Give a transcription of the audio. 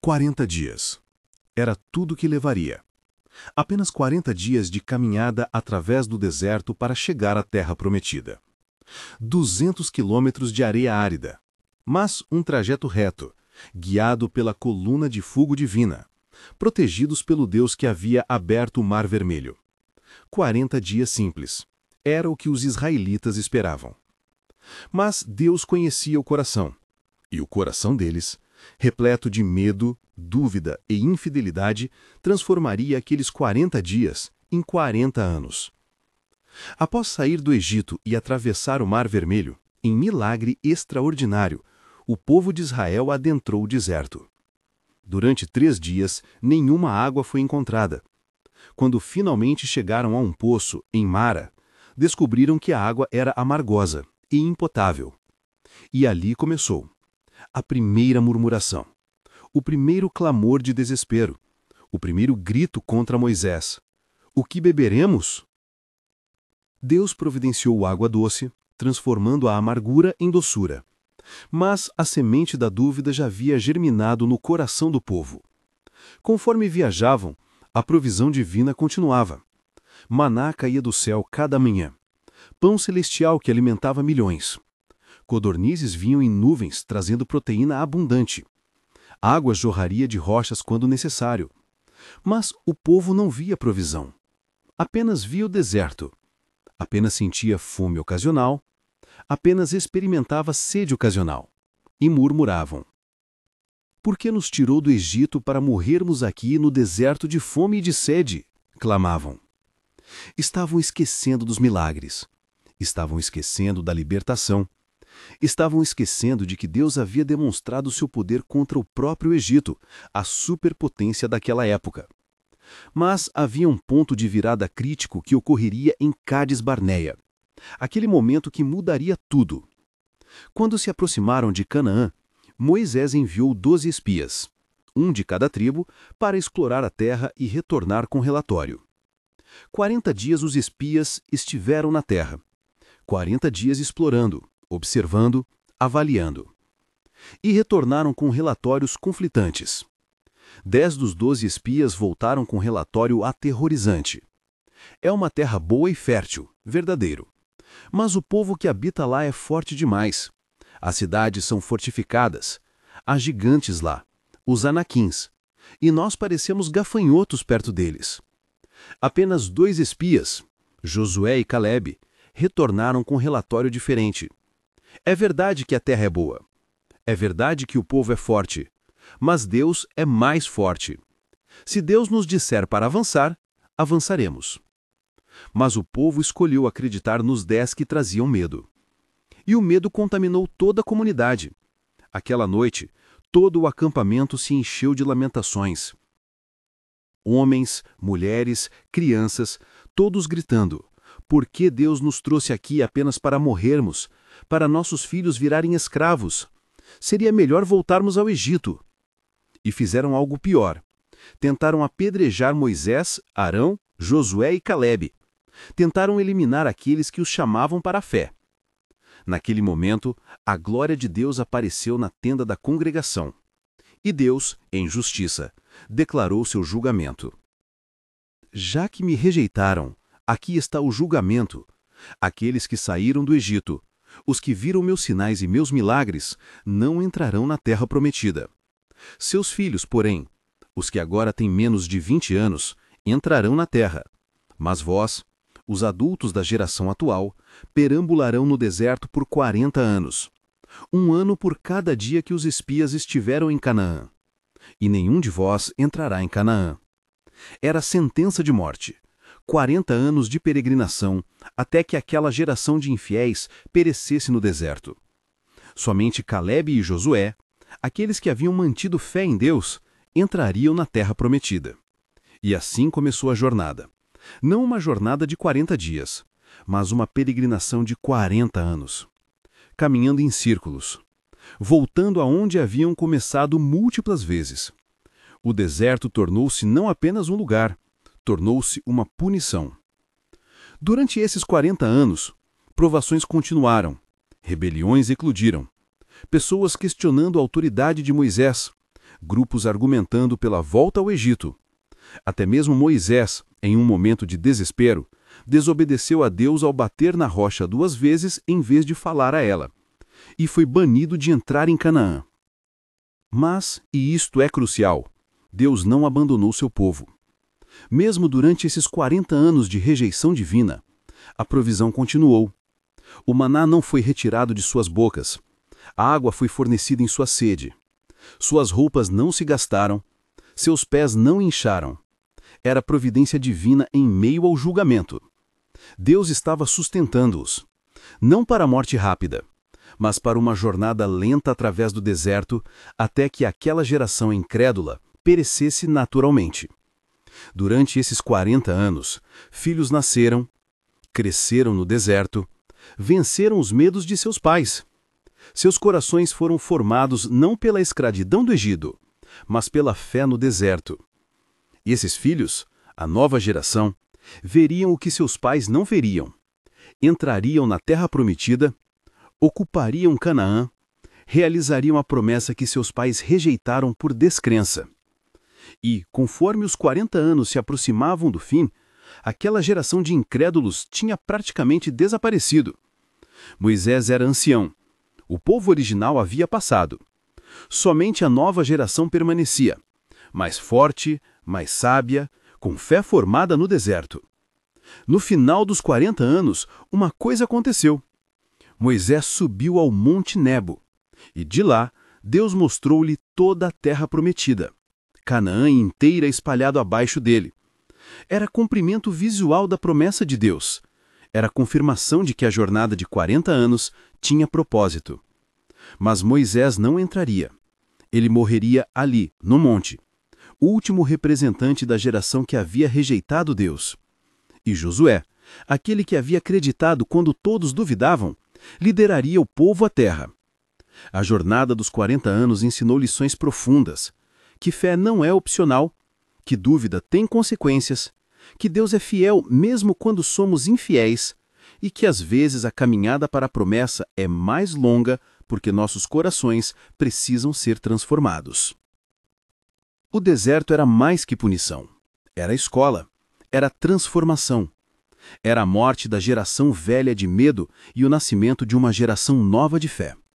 40 dias. Era tudo que levaria. Apenas 40 dias de caminhada através do deserto para chegar à Terra Prometida. 200 quilômetros de areia árida, mas um trajeto reto, guiado pela coluna de fogo divina, protegidos pelo Deus que havia aberto o Mar Vermelho. 40 dias simples. Era o que os israelitas esperavam. Mas Deus conhecia o coração, e o coração deles, repleto de medo, dúvida e infidelidade, transformaria aqueles 40 dias em 40 anos. Após sair do Egito e atravessar o Mar Vermelho, em milagre extraordinário, o povo de Israel adentrou o deserto. Durante 3 dias, nenhuma água foi encontrada. Quando finalmente chegaram a um poço, em Mara, descobriram que a água era amargosa e impotável. E ali começou a primeira murmuração, o primeiro clamor de desespero, o primeiro grito contra Moisés. O que beberemos? Deus providenciou água doce, transformando a amargura em doçura. Mas a semente da dúvida já havia germinado no coração do povo. Conforme viajavam, a provisão divina continuava. Maná caía do céu cada manhã. Pão celestial que alimentava milhões. Codornizes vinham em nuvens, trazendo proteína abundante. Água jorraria de rochas quando necessário. Mas o povo não via provisão. Apenas via o deserto. Apenas sentia fome ocasional. Apenas experimentava sede ocasional. E murmuravam: Por que nos tirou do Egito para morrermos aqui no deserto de fome e de sede? Clamavam. Estavam esquecendo dos milagres. Estavam esquecendo da libertação. Estavam esquecendo de que Deus havia demonstrado seu poder contra o próprio Egito, a superpotência daquela época. Mas havia um ponto de virada crítico que ocorreria em Cádiz Barneia. Aquele momento que mudaria tudo. Quando se aproximaram de Canaã, Moisés enviou 12 espias, um de cada tribo, para explorar a terra e retornar com relatório. 40 dias os espias estiveram na terra. 40 dias explorando, observando, avaliando. E retornaram com relatórios conflitantes. 10 dos 12 espias voltaram com relatório aterrorizante. É uma terra boa e fértil, verdadeiro. Mas o povo que habita lá é forte demais. As cidades são fortificadas. Há gigantes lá, os anaquins. E nós parecemos gafanhotos perto deles. Apenas 2 espias, Josué e Calebe, retornaram com relatório diferente. É verdade que a terra é boa. É verdade que o povo é forte. Mas Deus é mais forte. Se Deus nos disser para avançar, avançaremos. Mas o povo escolheu acreditar nos 10 que traziam medo. E o medo contaminou toda a comunidade. Aquela noite, todo o acampamento se encheu de lamentações. Homens, mulheres, crianças, todos gritando: Por que Deus nos trouxe aqui apenas para morrermos, para nossos filhos virarem escravos? Seria melhor voltarmos ao Egito. E fizeram algo pior. Tentaram apedrejar Moisés, Arão, Josué e Calebe. Tentaram eliminar aqueles que os chamavam para a fé. Naquele momento, a glória de Deus apareceu na tenda da congregação. E Deus, em justiça, declarou seu julgamento. Já que me rejeitaram, aqui está o julgamento. Aqueles que saíram do Egito, os que viram meus sinais e meus milagres, não entrarão na terra prometida. Seus filhos, porém, os que agora têm menos de 20 anos, entrarão na terra. Mas vós, os adultos da geração atual, perambularão no deserto por 40 anos. 1 ano por cada dia que os espias estiveram em Canaã. E nenhum de vós entrará em Canaã. Era sentença de morte. 40 anos de peregrinação, até que aquela geração de infiéis perecesse no deserto. Somente Calebe e Josué, aqueles que haviam mantido fé em Deus, entrariam na terra prometida. E assim começou a jornada. Não uma jornada de 40 dias, mas uma peregrinação de 40 anos. Caminhando em círculos, voltando aonde haviam começado múltiplas vezes. O deserto tornou-se não apenas um lugar, tornou-se uma punição. Durante esses 40 anos, provações continuaram, rebeliões eclodiram, pessoas questionando a autoridade de Moisés, grupos argumentando pela volta ao Egito. Até mesmo Moisés, em um momento de desespero, desobedeceu a Deus ao bater na rocha 2 vezes em vez de falar a ela, e foi banido de entrar em Canaã. Mas, e isto é crucial, Deus não abandonou seu povo. Mesmo durante esses 40 anos de rejeição divina, a provisão continuou. O maná não foi retirado de suas bocas. A água foi fornecida em sua sede. Suas roupas não se gastaram. Seus pés não incharam. Era providência divina em meio ao julgamento. Deus estava sustentando-os, não para a morte rápida, mas para uma jornada lenta através do deserto, até que aquela geração incrédula perecesse naturalmente. Durante esses 40 anos, filhos nasceram, cresceram no deserto, venceram os medos de seus pais. Seus corações foram formados não pela escravidão do Egito, mas pela fé no deserto. E esses filhos, a nova geração, veriam o que seus pais não veriam. Entrariam na terra prometida, ocupariam Canaã, realizariam a promessa que seus pais rejeitaram por descrença. E, conforme os 40 anos se aproximavam do fim, aquela geração de incrédulos tinha praticamente desaparecido. Moisés era ancião. O povo original havia passado. Somente a nova geração permanecia, mais forte, mais sábia, com fé formada no deserto. No final dos 40 anos, uma coisa aconteceu. Moisés subiu ao Monte Nebo, e de lá, Deus mostrou-lhe toda a terra prometida, Canaã inteira espalhada abaixo dele. Era cumprimento visual da promessa de Deus. Era confirmação de que a jornada de 40 anos tinha propósito. Mas Moisés não entraria. Ele morreria ali, no monte, o último representante da geração que havia rejeitado Deus. E Josué, aquele que havia acreditado quando todos duvidavam, lideraria o povo à terra. A jornada dos 40 anos ensinou lições profundas, que fé não é opcional, que dúvida tem consequências, que Deus é fiel mesmo quando somos infiéis e que às vezes a caminhada para a promessa é mais longa porque nossos corações precisam ser transformados. O deserto era mais que punição. Era escola. Era transformação. Era a morte da geração velha de medo e o nascimento de uma geração nova de fé.